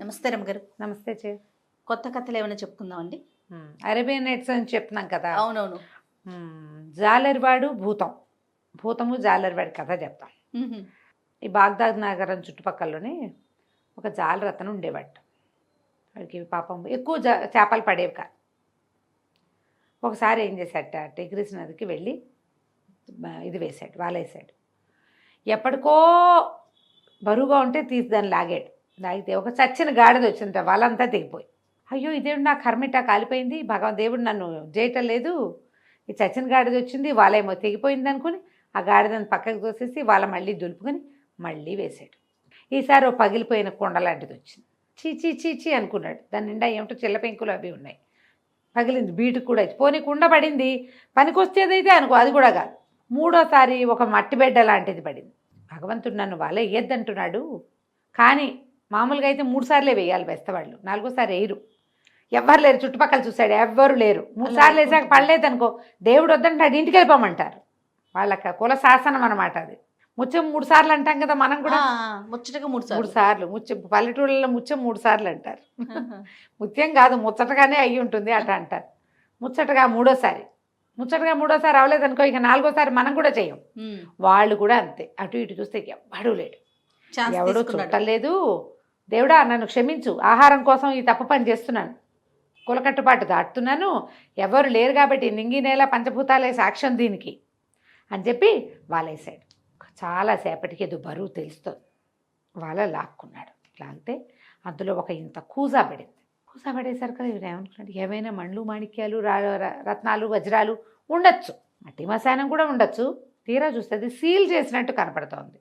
నమస్తే రమగారు. నమస్తే చే కొత్త కథలు ఏమైనా చెప్పుకుందామండి? అరేబియన్ నైట్స్ అని చెప్తున్నాం కదా. అవునవును. జాలర్వాడు భూతం, భూతము జాలర్వాడి కథ చెప్తాం. ఈ బాగ్దాద్ నగరం చుట్టుపక్కలలోనే ఒక జాలరతను ఉండేవాడు. వాడికి పాపం ఎక్కువ చేపలు పడేవి కాదు. ఒకసారి ఏం చేశాట, టిగ్రిస్ నదికి వెళ్ళి ఇది వేశాడు, వాలేసాడు. ఎప్పటికో బరువుగా ఉంటే తీసి దాన్ని లాగాడు. లాగితే ఒక చచ్చిన గాడిద వచ్చిందంట, వాళ్ళంతా తెగిపోయి. అయ్యో ఇదేమిటి నా కర్మిట కాలిపోయింది, దేవుడు నన్ను చేయటం లేదు, ఈ చచ్చిన గాడిద వచ్చింది, వాళ్ళేమో తెగిపోయింది అనుకుని ఆ గాడిదని పక్కకు తోసేసి వాళ్ళ మళ్ళీ దులుపుకొని మళ్ళీ వేసాడు. ఈసారి ఓ పగిలిపోయిన కొండ లాంటిది వచ్చింది. చీచీ అనుకున్నాడు. దాని నిండా ఏమిటో చిల్లపెంకులు అవి ఉన్నాయి. పగిలింది, బీటుకు కూడా అయితే పోనీ కుండ పడింది, పనికొచ్చేదైతే అనుకో, అది కూడా కాదు. మూడోసారి ఒక మట్టి బిడ్డ లాంటిది పడింది. భగవంతుడు నన్ను వాళ్ళే వేయద్దంటున్నాడు, కానీ మామూలుగా అయితే 3 సార్లే వేయాలి బెస్తవాళ్ళు, 4గోసారి వేయరు. ఎవ్వరు లేరు, చుట్టుపక్కల చూశాడు ఎవ్వరు లేరు. 3 సార్లు వేసాక పడలేదనుకో దేవుడు వద్దంటాడు, ఇంటికి వెళ్ళిపోమంటారు. వాళ్ళకి కుల శాసనం అనమాట అది. ముత్యం 3 సార్లు అంటాం కదా మనం కూడా. ముచ్చటగా 3 సార్లు ముత్యం, పల్లెటూళ్ళలో ముత్యం 3 సార్లు అంటారు. ముత్యం కాదు, ముచ్చటగానే అయ్యి ఉంటుంది అట అంటారు. ముచ్చటగా మూడోసారి అవ్వలేదనుకో, ఇక 4గోసారి మనం కూడా చెయ్యం. వాళ్ళు కూడా అంతే, అటు ఇటు చూస్తే ఎవ్వడూ లేడు, ఎవడూ చుట్టలేదు. దేవుడా నన్ను క్షమించు, ఆహారం కోసం ఈ తప్పు పని చేస్తున్నాను, కులకట్టుబాటు దాటుతున్నాను, ఎవరు లేరు కాబట్టి నింగి నేల పంచభూతాలే సాక్ష్యం దీనికి అని చెప్పి వాళ్ళేసాడు. చాలాసేపటికి ఏదో బరువు తెలుస్తుంది. వాళ్ళ లాక్కున్నాడు. లాగితే అందులో ఒక ఇంత కూజా పడింది. కూజా పడేసరికి ఏమనుకున్నాడు, ఏమైనా మండ్లు మాణిక్యాలు రత్నాలు వజ్రాలు ఉండొచ్చు, మట్టి మశానం కూడా ఉండొచ్చు. తీరా చూస్తే అది సీల్ చేసినట్టు కనపడుతోంది.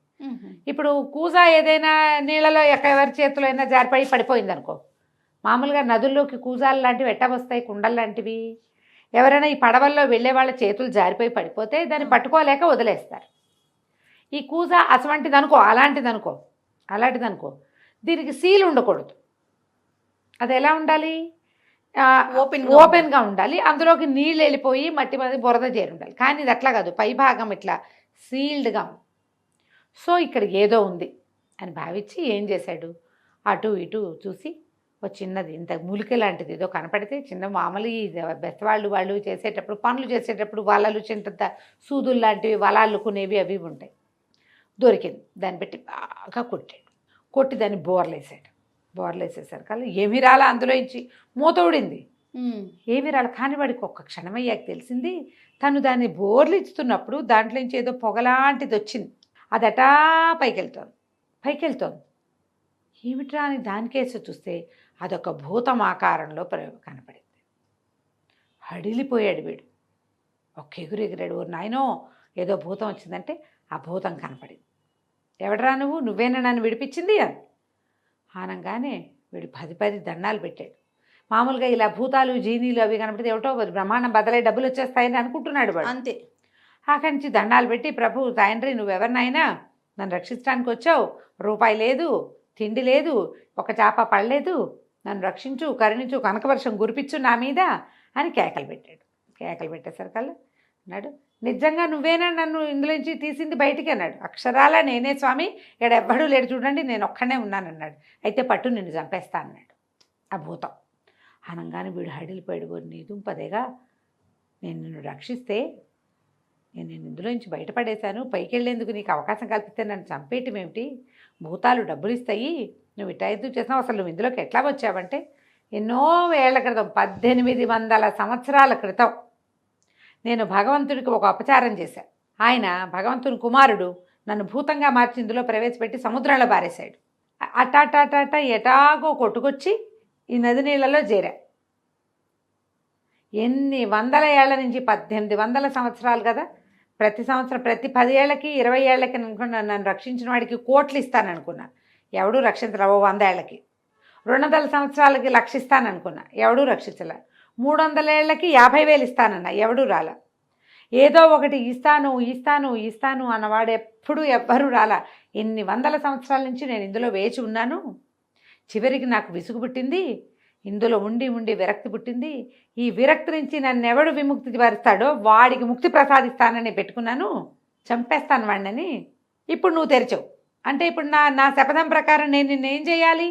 ఇప్పుడు కూజా ఏదైనా నీళ్ళలో ఎవరి చేతిలో అయినా జారిపడి పడిపోయింది అనుకో, మామూలుగా నదుల్లోకి కూజాలు లాంటివి ఎట్టా వస్తాయి, కుండలు లాంటివి. ఎవరైనా ఈ పడవల్లో వెళ్ళే వాళ్ళ చేతులు జారిపోయి పడిపోతే దాన్ని పట్టుకోలేక వదిలేస్తారు. ఈ కూజా అలాంటిదనుకో, దీనికి సీల్ ఉండకూడదు. అది ఎలా ఉండాలి, ఓపెన్గా ఉండాలి. అందులోకి నీళ్ళు వెళ్ళిపోయి మట్టి మీద బురద చేరి ఉండాలి. కానీ ఇది అట్లా కాదు, పై భాగం ఇట్లా సీల్డ్గా. సో ఇక్కడ ఏదో ఉంది అని భావించి ఏం చేశాడు, అటు ఇటు చూసి ఒక చిన్నది ఇంత ములిక లాంటిది ఏదో కనపడితే, చిన్న మామూలు బెస్తవాళ్ళు చేసేటప్పుడు పనులు చేసేటప్పుడు వలలు చింత సూదులు లాంటివి వలాళ్ళుకునేవి అవి ఉంటాయి. దొరికింది, దాన్ని పెట్టి బాగా కొట్టి దాన్ని బోర్లేసేసారు కానీ ఏమీ రాలా, అందులో ఇచ్చి మూతోడింది, ఏమీ రాలా. కానీ వాడికి ఒక్క క్షణమయ్యాక తెలిసింది, తను దాన్ని బోర్లు ఇస్తున్నప్పుడు దాంట్లో నుంచి ఏదో పొగలాంటిది వచ్చింది. అది అటా పైకెళ్తోంది. ఏమిట్రా అని దానికేసి చూస్తే అదొక భూతం ఆకారంలో కనపడింది. హడిలిపోయాడు వీడు, ఒక్క ఎగురెగిరాడు. ఓ నాయనో ఏదో భూతం వచ్చిందంటే ఆ భూతం కనపడింది. ఎవడరా నువ్వేనా నన్ను విడిపించింది అని ఆనంగానే వీడు 10 దండాలు పెట్టాడు. మామూలుగా ఇలా భూతాలు జీనీలు అవి కనపడితే ఏమిటో బ్రహ్మాండం బదలై డబ్బులు వచ్చేస్తాయని అనుకుంటున్నాడు వాడు. అంతే. అక్కడి నుంచి దండాలు పెట్టి, ప్రభు తండ్రి నువ్వెవరినైనా నన్ను రక్షించడానికి వచ్చావు, రూపాయి లేదు, తిండి లేదు, ఒక చేప పడలేదు, నన్ను రక్షించు, కరుణించు, కనకవర్షం గురిపించు నా మీద అని కేకలు పెట్టేసరికల్లా అన్నాడు, నిజంగా నువ్వేనా నన్ను ఇందులోంచి తీసింది బయటికి అన్నాడు. అక్షరాల నేనే స్వామి, ఇక్కడ ఎవ్వడూ లేడు చూడండి, నేను ఒక్కనే ఉన్నానన్నాడు. అయితే పట్టు నిన్ను చంపేస్తా అన్నాడు ఆ భూతం. అనగానే వీడు హడిలిపోయాడు. నీ దుంపదేగా, నేను నిన్ను రక్షిస్తే నేను ఇందులోంచి బయటపడేశాను, పైకి వెళ్ళేందుకు నీకు అవకాశం కల్పిస్తే నన్ను చంపేయటమేమిటి, భూతాలు డబ్బులు ఇస్తాయి, నువ్వు ఇటా ఎందుకు చేసినావు, అసలు నువ్వు ఇందులోకి ఎట్లా వచ్చావంటే, ఎన్నో ఏళ్ల క్రితం 1800 సంవత్సరాల క్రితం నేను భగవంతుడికి ఒక అపచారం చేశాను. ఆయన భగవంతుని కుమారుడు నన్ను భూతంగా మార్చి ఇందులో ప్రవేశపెట్టి సముద్రంలో బారేశాడు. అటాటాటాట ఎటాగో కొట్టుకొచ్చి ఈ నది నీళ్ళలో చేరా. ఎన్ని వందల ఏళ్ల నుంచి, 1800 సంవత్సరాలు కదా, ప్రతి సంవత్సరం ప్రతి 10 ఏళ్ళకి 20 ఏళ్ళకి నన్ను రక్షించిన వాడికి కోట్లు ఇస్తాననుకున్నా, ఎవడూ రక్షించరా. 100 ఏళ్ళకి 200 సంవత్సరాలకి రక్షిస్తాననుకున్నా, ఎవడూ రక్షించలే. 300 ఏళ్ళకి 50,000 ఇస్తానన్నా, ఎవడూ రాలా. ఏదో ఒకటి ఇస్తాను అన్నవాడు ఎవ్వరూ రాలా. ఎన్ని వందల సంవత్సరాల నుంచి నేను ఇందులో వేచి ఉన్నాను. చివరికి నాకు విసుగు పుట్టింది, ఇందులో ఉండి విరక్తి పుట్టింది. ఈ విరక్తి నుంచి నన్ను ఎవడు విముక్తి పరుస్తాడో వాడికి ముక్తి ప్రసాదిస్తానని పెట్టుకున్నాను, చంపేస్తాను వాడిని. ఇప్పుడు నువ్వు తెరిచావు అంటే ఇప్పుడు నా శపథం ప్రకారం నేను నిన్నేం చేయాలి,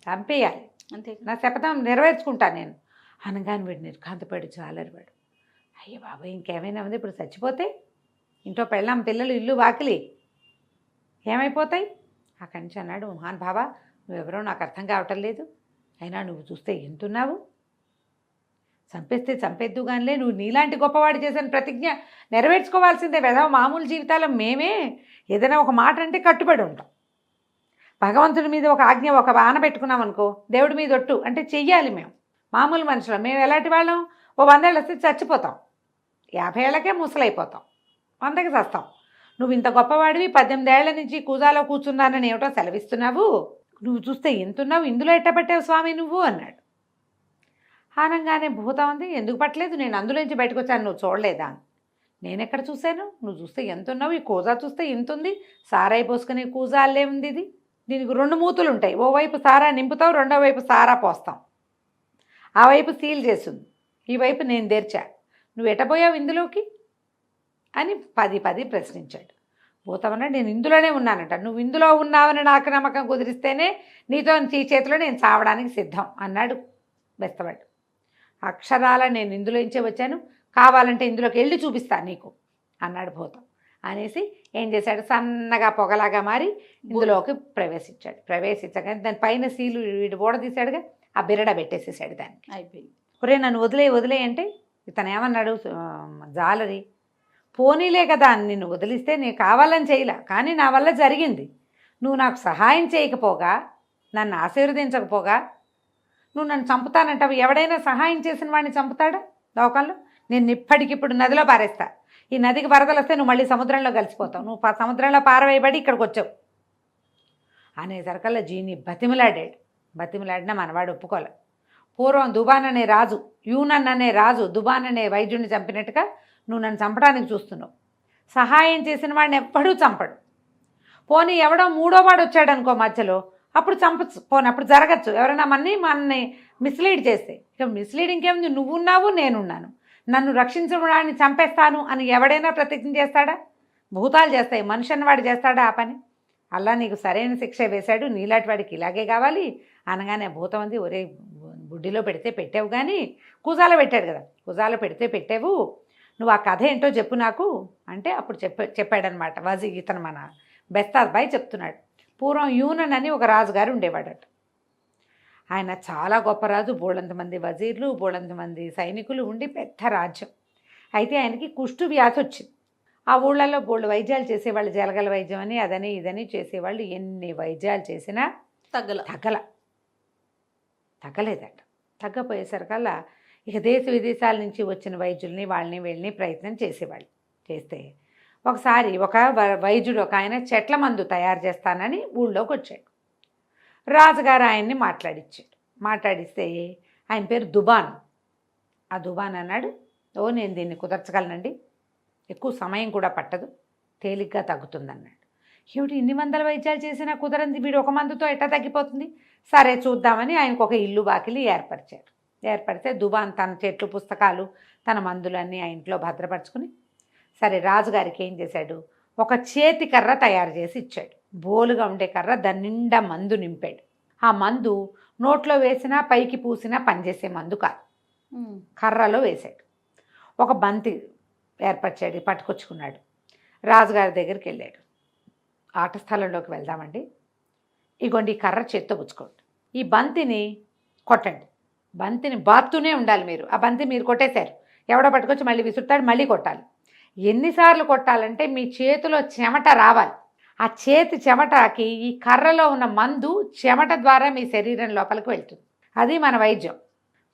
చంపేయాలి, అంతే. నా శపథం నెరవేర్చుకుంటాను నేను అనగానే వీడు నిర్ఘాంతపడి జాలరివాడు. అయ్యో బాబాయ్ ఇంకేమైనా ఉంది, ఇప్పుడు చచ్చిపోతే ఇంట్లో పెళ్ళాం పిల్లలు ఇల్లు వాకిలి ఏమైపోతాయి. అక్కడి నుంచి అన్నాడు, మహాన్ బాబా నువ్వెవరో నాకు అర్థం కావటం లేదు, అయినా నువ్వు చూస్తే ఎంతున్నావు, చంపేస్తే చంపేద్దు కానిలే, నువ్వు నీలాంటి గొప్పవాడు చేసిన ప్రతిజ్ఞ నెరవేర్చుకోవాల్సిందే. వెధవ మామూలు జీవితాల్లో మేమే ఏదైనా ఒక మాట అంటే కట్టుబడి ఉంటాం. భగవంతుడి మీద ఒక ఆజ్ఞ ఒక ఆన పెట్టుకున్నాం అనుకో, దేవుడి మీద ఒట్టు అంటే చెయ్యాలి. మేము మామూలు మనుషులం. మేము ఎలాంటి వాళ్ళం, ఓ 100 ఏళ్ళు వస్తే చచ్చిపోతాం, 50 ఏళ్ళకే ముసలైపోతాం, 100కి చస్తాం. నువ్వు ఇంత గొప్పవాడివి 18 ఏళ్ల నుంచి కూజాలో కూర్చున్నానని ఏమిటో సెలవిస్తున్నావు, నువ్వు చూస్తే ఎంతున్నావు, ఇందులో ఎట్టబట్టావు స్వామి నువ్వు అన్నాడు. అనగానే భూతం ఉంది, ఎందుకు పట్టలేదు, నేను అందులోంచి బయటకు వచ్చాను, నువ్వు చూడలేదా? నేనెక్కడ చూశాను, నువ్వు చూస్తే ఎంతున్నావు, ఈ కూజా చూస్తే ఎంతుంది, సారాయి పోసుకునే కూజా అల్లే ఉంది ఇది. దీనికి 2 మూతులు ఉంటాయి, ఓవైపు సారా నింపుతావు, రెండో వైపు సారా పోస్తాం, ఆ వైపు సీల్ చేసింది, ఈ వైపు నేను తెరిచా, నువ్వు ఎటపోయావు ఇందులోకి అని 10 ప్రశ్నించాడు. భూతమన్నాడు, నేను ఇందులోనే ఉన్నానంట, నువ్వు ఇందులో ఉన్నావని నాకు నమ్మకం కుదిరిస్తేనే నీతో ఈ చేతిలో నేను చావడానికి సిద్ధం అన్నాడు బెస్తవాడు. అక్షరాల నేను ఇందులోంచే వచ్చాను, కావాలంటే ఇందులోకి వెళ్ళి చూపిస్తాను నీకు అన్నాడు భూతం. అనేసి ఏం చేశాడు, సన్నగా పొగలాగా మారి ఇందులోకి ప్రవేశించాడు. ప్రవేశించగానే దాని పైన సీలు వీడు ఓడ తీశాడుగా, ఆ బిరడ పెట్టేసేసాడు దానికి. అయిపోయింది. ఒరే నన్ను వదిలే అంటే ఇతను ఏమన్నాడు, జాలరి, పోనీలే కదా నిన్ను వదిలిస్తే నేను కావాలని చేయలే, కానీ నా వల్ల జరిగింది, నువ్వు నాకు సహాయం చేయకపోగా, నన్ను ఆశీర్వదించకపోగా నువ్వు నన్ను చంపుతానంటావు. ఎవడైనా సహాయం చేసిన వాడిని చంపుతాడా లోకంలో? నేను ఇప్పటికిప్పుడు నదిలో పారేస్తా, ఈ నదికి వరదలు వస్తే నువ్వు మళ్ళీ సముద్రంలో కలిసిపోతావు, నువ్వు సముద్రంలో పారవేయబడి ఇక్కడికి వచ్చావు అనేసరికల్లా జీని బతిమిలాడినా మనవాడు ఒప్పుకోలే. పూర్వం దుబాన్ అనే రాజు, యూనన్ అనే రాజు దుబాన్ అనే వైద్యుడిని చంపినట్టుగా నువ్వు నన్ను చంపడానికి చూస్తున్నావు. సహాయం చేసిన వాడిని ఎప్పుడూ చంపడు. పోనీ ఎవడో 3వ వాడు వచ్చాడు అనుకో మధ్యలో, అప్పుడు చంపచ్చు, పోనీ అప్పుడు జరగచ్చు, ఎవరైనా మనని మిస్లీడ్ చేస్తే. ఇక మిస్లీడ్ ఇంకేముంది, నువ్వున్నావు నేనున్నాను, నన్ను రక్షించడాన్ని చంపేస్తాను అని ఎవడైనా ప్రతిజ్ఞ చేస్తాడా? భూతాలు చేస్తాయి, మనిషి అన్నవాడు చేస్తాడా ఆ పని? అలా నీకు సరైన శిక్ష వేశాడు, నీలాంటి వాడికి ఇలాగే కావాలి అనగానే భూతం అంది, ఒరే బుడ్డిలో పెడితే పెట్టావు కానీ కుజాలో పెట్టాడు కదా, కుజాలో పెడితే పెట్టావు, నువ్వు ఆ కథ ఏంటో చెప్పు నాకు అంటే అప్పుడు చెప్పాడనమాట. ఇతను మన బెస్తాద్ బాయ్ చెప్తున్నాడు. పూర్వం యూనన్ అని ఒక రాజుగారు ఉండేవాడట. ఆయన చాలా గొప్ప రాజు, బోళంతమంది వజీర్లు, బోళంతమంది సైనికులు ఉండి పెద్ద రాజ్యం. అయితే ఆయనకి కుష్టు వ్యాధి వచ్చింది. ఆ ఊళ్ళల్లో బోళ్ళు వైద్యాలు చేసేవాళ్ళు, జలగల వైద్యం అని అదని ఇదని చేసేవాళ్ళు. ఎన్ని వైద్యాలు చేసినా తగ్గలేదట. తగ్గపోయేసరికల్లా ఇక దేశ విదేశాల నుంచి వచ్చిన వైద్యుల్ని వాళ్ళని వీళ్ళని ప్రయత్నం చేసేవాళ్ళు. చేస్తే ఒకసారి ఒక వైద్యుడు ఒక ఆయన చెట్ల మందు తయారు చేస్తానని ఊళ్ళోకి వచ్చాడు. రాజుగారు ఆయన్ని మాట్లాడిస్తే ఆయన పేరు దుబాన్. ఆ దుబాన్ అన్నాడు, నేను దీన్ని కుదర్చగలనండి, ఎక్కువ సమయం కూడా పట్టదు, తేలిగ్గా తగ్గుతుందన్నాడు. ఏమిటి ఇన్ని వందల వైద్యాలు చేసినా కుదరంది, వీడు ఒక మందుతో ఎట్టా తగ్గిపోతుంది, సరే చూద్దామని ఆయనకు ఒక ఇల్లు వాకిలి ఏర్పడితే దుబాన్ తన చెట్లు పుస్తకాలు తన మందులన్నీ ఆ ఇంట్లో భద్రపరుచుకుని, సరే రాజుగారికి ఏం చేశాడు, ఒక చేతి కర్ర తయారు చేసి ఇచ్చాడు. బోలుగా ఉండే కర్ర, దాని నిండా మందు నింపాడు. ఆ మందు నోట్లో వేసినా పైకి పూసినా పనిచేసే మందు కాదు, కర్రలో వేశాడు. ఒక బంతి ఏర్పరిచాడు, పట్టుకొచ్చుకున్నాడు. రాజుగారి దగ్గరికి వెళ్ళాడు. ఆట స్థలంలోకి వెళ్దామండి, ఇగోండి ఈ కర్ర చేత్తో పుచ్చుకోండి, ఈ బంతిని కొట్టండి, బంతిని బాత్తూనే ఉండాలి మీరు. ఆ బంతి మీరు కొట్టేశారు, ఎవడో పట్టుకొచ్చి మళ్ళీ విసురుతాడు, మళ్ళీ కొట్టాలి. ఎన్నిసార్లు కొట్టాలంటే మీ చేతిలో చెమట రావాలి. ఆ చేతి చెమటకి ఈ కర్రలో ఉన్న మందు చెమట ద్వారా మీ శరీరం లోపలికి వెళ్తుంది. అది మన వైద్యం.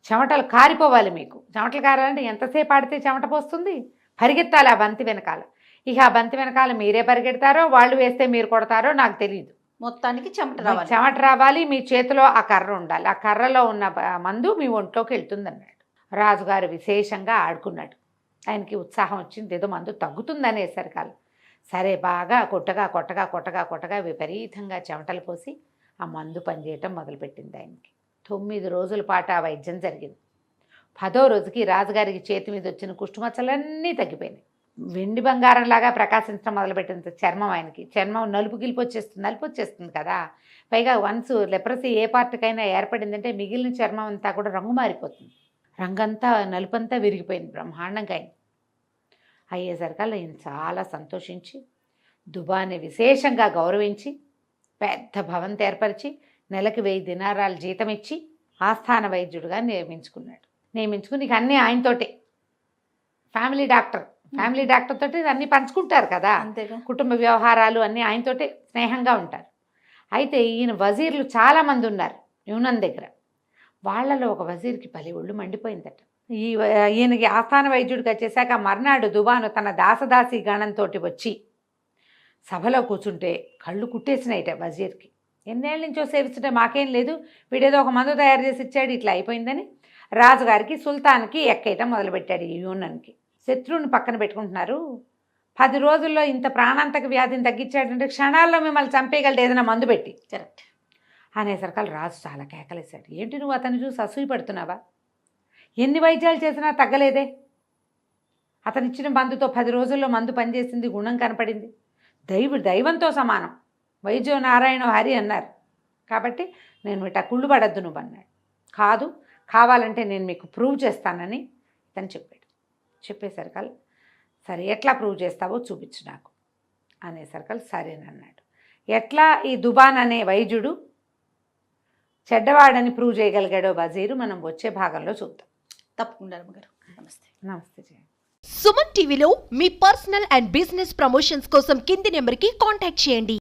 చెమటలు కారిపోవాలి మీకు. చెమటలు కారాలంటే ఎంతసేపు ఆడితే చెమట పోస్తుంది, పరిగెత్తాలి ఆ బంతి వెనకాల. ఇక ఆ బంతి వెనకాల మీరే పరిగెడతారో వాళ్ళు వేస్తే మీరు కొడతారో నాకు తెలియదు, మొత్తానికి చెమట రావాలి, మీ చేతిలో ఆ కర్ర ఉండాలి, ఆ కర్రలో ఉన్న మందు మీ ఒంట్లోకి వెళ్తుంది అన్నాడు. రాజుగారు విశేషంగా ఆడుకున్నాడు. ఆయనకి ఉత్సాహం వచ్చింది, ఏదో మందు తగ్గుతుందనేసరికాలు. సరే బాగా కొట్టగా విపరీతంగా చెమటలు పోసి ఆ మందు పనిచేయటం మొదలుపెట్టింది ఆయనకి. 9 రోజుల పాటు ఆ వైద్యం జరిగింది. 10వ రోజుకి రాజుగారికి చేతి మీద వచ్చిన కుష్టుమచ్చలన్నీ తగ్గిపోయినాయి. వెండి బంగారం లాగా ప్రకాశించడం మొదలుపెట్టింది చర్మం. ఆయనకి చర్మం నలుపు గిలుపు వచ్చేస్తుంది కదా. పైగా వన్స్ లెప్రసీ ఏ పార్ట్కైనా ఏర్పడిందంటే మిగిలిన చర్మం అంతా కూడా రంగు మారిపోతుంది. రంగంతా నలుపంతా విరిగిపోయింది బ్రహ్మాండంగా. అయ్యేసరికల్లా ఈయన చాలా సంతోషించి దుబాని విశేషంగా గౌరవించి పెద్ద భవంతి ఏర్పరిచి నెలకి 1000 దినారాలు జీతం ఇచ్చి ఆస్థాన వైద్యుడిగా నియమించుకుని ఇక అన్నీ ఆయనతోటే. ఫ్యామిలీ డాక్టర్ తోటి అన్నీ పంచుకుంటారు కదా, అంతేగా. కుటుంబ వ్యవహారాలు అన్నీ ఆయనతోటే స్నేహంగా ఉంటారు. అయితే ఈయన వజీర్లు చాలామంది ఉన్నారు యూనన్ దగ్గర. వాళ్ళలో ఒక వజీర్కి పలి ఒళ్ళు మండిపోయిందట. ఈయనకి ఆస్థాన వైద్యుడికి వచ్చేసాక మర్నాడు దుబాను తన దాసదాసి గణంతో వచ్చి సభలో కూర్చుంటే కళ్ళు కుట్టేసినాయిట వజీర్కి. ఎన్నేళ్ళ నుంచో సేవిస్తుంటే మాకేం లేదు, వీడేదో ఒక మందు తయారు చేసి ఇచ్చాడు, ఇట్లా అయిపోయిందని రాజుగారికి సుల్తాన్కి ఎక్కేయటం మొదలుపెట్టాడు. ఈ యూనన్కి శత్రువుని పక్కన పెట్టుకుంటున్నారు, 10 రోజుల్లో ఇంత ప్రాణాంతక వ్యాధిని తగ్గించాడంటే క్షణాల్లో మిమ్మల్ని చంపేయగలడు ఏదైనా మందు పెట్టి. కరెక్ట్ అనేసరికి రాజు చాలా కేకలేశాడు. ఏంటి నువ్వు అతన్ని చూసి అసూయ పడుతున్నావా? ఎన్ని వైద్యాలు చేసినా తగ్గలేదే. అతను ఇచ్చిన మందుతో 10 రోజుల్లో మందు పనిచేసింది, గుణం కనపడింది. దైవంతో సమానం, వైద్యో నారాయణ హరి అన్నారు. కాబట్టి నేను ఇట్టా కుళ్ళు పడద్దు నువ్వు అన్నాడు. కాదు, కావాలంటే నేను మీకు ప్రూవ్ చేస్తానని ఇతను చెప్పేసరికల్ సరే ఎట్లా ప్రూవ్ చేస్తావో చూపించు నాకు అనేసరికల్ సరేనన్నాడు. ఎట్లా ఈ దుబాన్ అనే వైద్యుడు చెడ్డవాడని ప్రూవ్ చేయగలిగాడో వజీరు మనం వచ్చే భాగంలో చూద్దాం. తప్పకుండా అమ్మగారు. నమస్తే. నమస్తే జయ. సుమన్ టీవీలో మీ పర్సనల్ అండ్ బిజినెస్ ప్రమోషన్స్ కోసం కింది నెంబర్కి కాంటాక్ట్ చేయండి.